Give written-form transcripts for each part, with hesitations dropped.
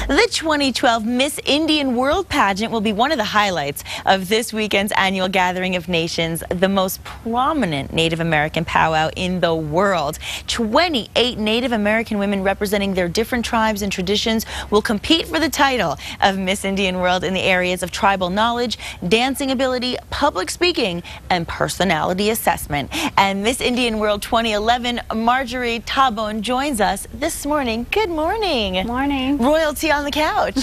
The 2012 Miss Indian World Pageant will be one of the highlights of this weekend's annual Gathering of Nations, the most prominent Native American powwow in the world. 28 Native American women representing their different tribes and traditions will compete for the title of Miss Indian World in the areas of tribal knowledge, dancing ability, public speaking, and personality assessment. And Miss Indian World 2011, Marjorie Tahbone joins us this morning. Good morning. Good morning. Royalty on the couch.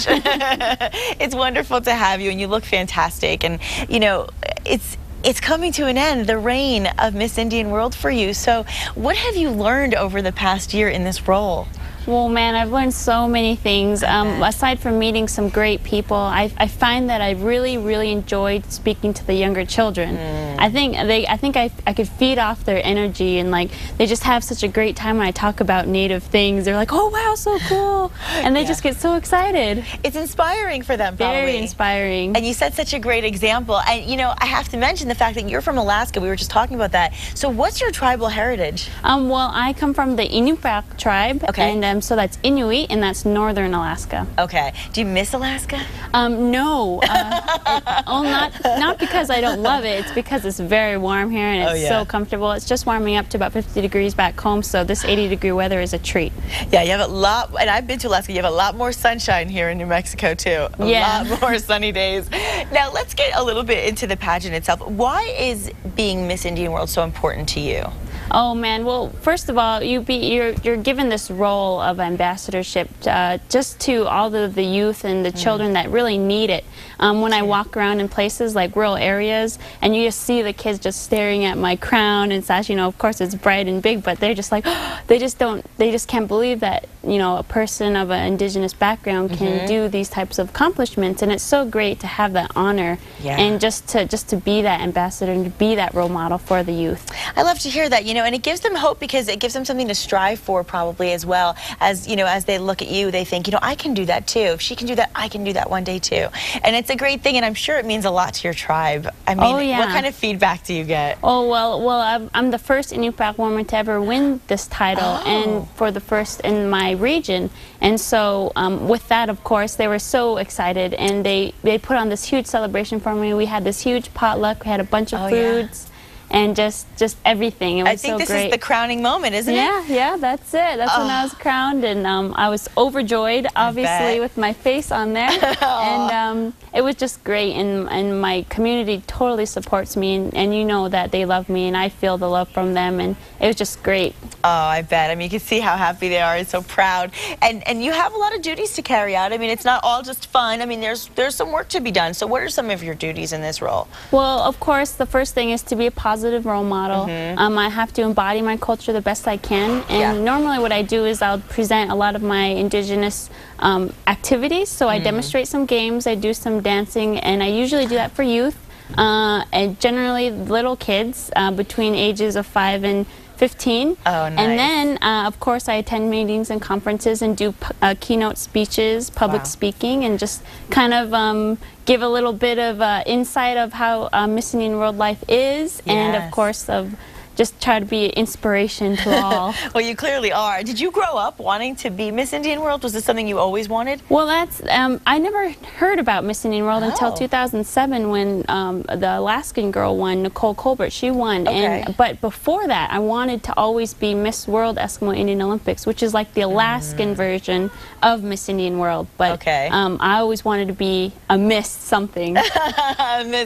It's wonderful to have you, and you look fantastic. And you know, it's coming to an end, the reign of Miss Indian World for you. So what have you learned over the past year in this role? Well, man, I've learned so many things. Aside from meeting some great people, I find that I really enjoyed speaking to the younger children. I think I could feed off their energy, and like they just have such a great time when I talk about Native things. They're like, "Oh wow, so cool," and they just get so excited. It's inspiring for them, probably. Very inspiring. And you set such a great example. And you know, I have to mention the fact that you're from Alaska. We were just talking about that. So, what's your tribal heritage? Well, I come from the Inupiaq tribe. Okay. And so that's Inuit, and that's northern Alaska. Okay. Do you miss Alaska? No. Not because I don't love it. It's because it's very warm here, and it's so comfortable. It's just warming up to about 50 degrees back home, so this 80-degree weather is a treat. Yeah, you have a lot, and I've been to Alaska. You have a lot more sunshine here in New Mexico, too. A lot more sunny days. Now, let's get a little bit into the pageant itself. Why is being Miss Indian World so important to you? Oh man, well, first of all, you're given this role of ambassadorship just to all of the youth and the children that really need it. When I walk around in places like rural areas, and you just see the kids just staring at my crown and sash, you know, of course it's bright and big, but they're just like, they just can't believe that, you know, a person of an indigenous background can do these types of accomplishments, and it's so great to have that honor and just to be that ambassador and to be that role model for the youth. I love to hear that, you know, and it gives them hope because it gives them something to strive for, probably, as well as, you know, as they look at you, they think, you know, I can do that too. If she can do that, I can do that one day too. And it's a great thing, and I'm sure it means a lot to your tribe. I mean, what kind of feedback do you get? Oh, well, I'm the first Inupiaq woman to ever win this title, and for the first in my region. And so with that, of course, they were so excited, and they put on this huge celebration for me. We had this huge potluck. We had a bunch of foods. And just everything. It was so great. I think this is the crowning moment, isn't it? Yeah, that's it. That's when I was crowned, and I was overjoyed, obviously, with my face on there. And it was just great, and my community totally supports me, and you know that they love me, and I feel the love from them, and it was just great. Oh, I bet. I mean, you can see how happy they are and so proud. And you have a lot of duties to carry out. I mean, it's not all just fun. I mean, there's some work to be done. So what are some of your duties in this role? Well, of course, the first thing is to be a positive role model. I have to embody my culture the best I can, and normally what I do is I'll present a lot of my indigenous activities. So I demonstrate some games, I do some dancing, and I usually do that for youth, and generally little kids between ages of 5 and 15. Oh, nice. And then, of course, I attend meetings and conferences and do keynote speeches, public speaking, and just kind of give a little bit of insight of how Miss Indian World life is, and of course of just try to be an inspiration to all. Well, you clearly are. Did you grow up wanting to be Miss Indian World? Was this something you always wanted? Well, that's I never heard about Miss Indian World until 2007 when the Alaskan girl won, Nicole Colbert. She won. But before that, I wanted to always be Miss World Eskimo Indian Olympics, which is like the Alaskan version of Miss Indian World. But I always wanted to be a Miss something. Miss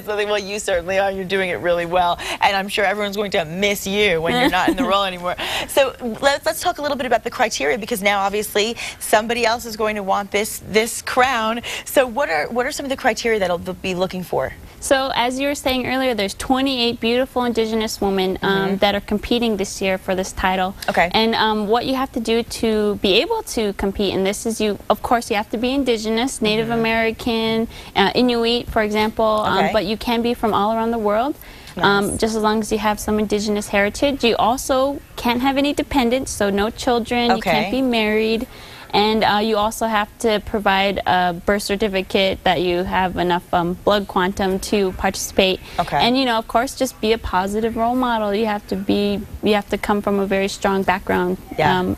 something. Well, you certainly are. You're doing it really well, and I'm sure everyone's going to miss you when you're not in the role anymore. So let's talk a little bit about the criteria, because now obviously somebody else is going to want this crown. So what are some of the criteria that they'll be looking for? So as you were saying earlier, there's 28 beautiful indigenous women that are competing this year for this title. And what you have to do to be able to compete in this is of course you have to be indigenous, Native American, Inuit, for example, but you can be from all around the world. Just as long as you have some indigenous heritage. You also can't have any dependents, so no children, you can't be married, and you also have to provide a birth certificate that you have enough blood quantum to participate. And you know, of course, just be a positive role model. You have to come from a very strong background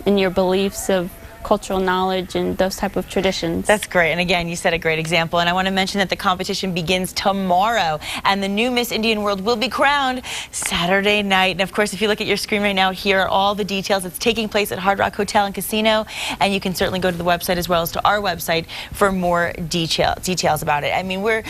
in your beliefs of cultural knowledge and those type of traditions. That's great. And again, you set a great example. And I want to mention that the competition begins tomorrow, and the new Miss Indian World will be crowned Saturday night. And of course, if you look at your screen right now, here are all the details. It's taking place at Hard Rock Hotel and Casino, and you can certainly go to the website as well as to our website for more details about it. I mean, we're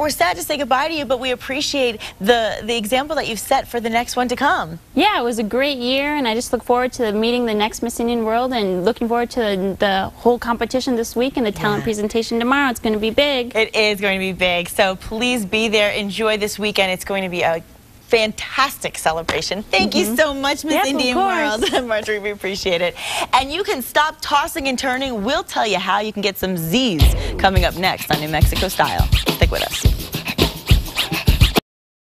sad to say goodbye to you, but we appreciate the example that you've set for the next one to come. Yeah, it was a great year, and I just look forward to meeting the next Miss Indian World and looking forward to the whole competition this week and the talent presentation tomorrow. It's going to be big. It is going to be big, so please be there. Enjoy this weekend. It's going to be a fantastic celebration. Thank you so much, Miss Indian World. Marjorie, we appreciate it. And you can stop tossing and turning. We'll tell you how you can get some Z's coming up next on New Mexico Style. Stick with us.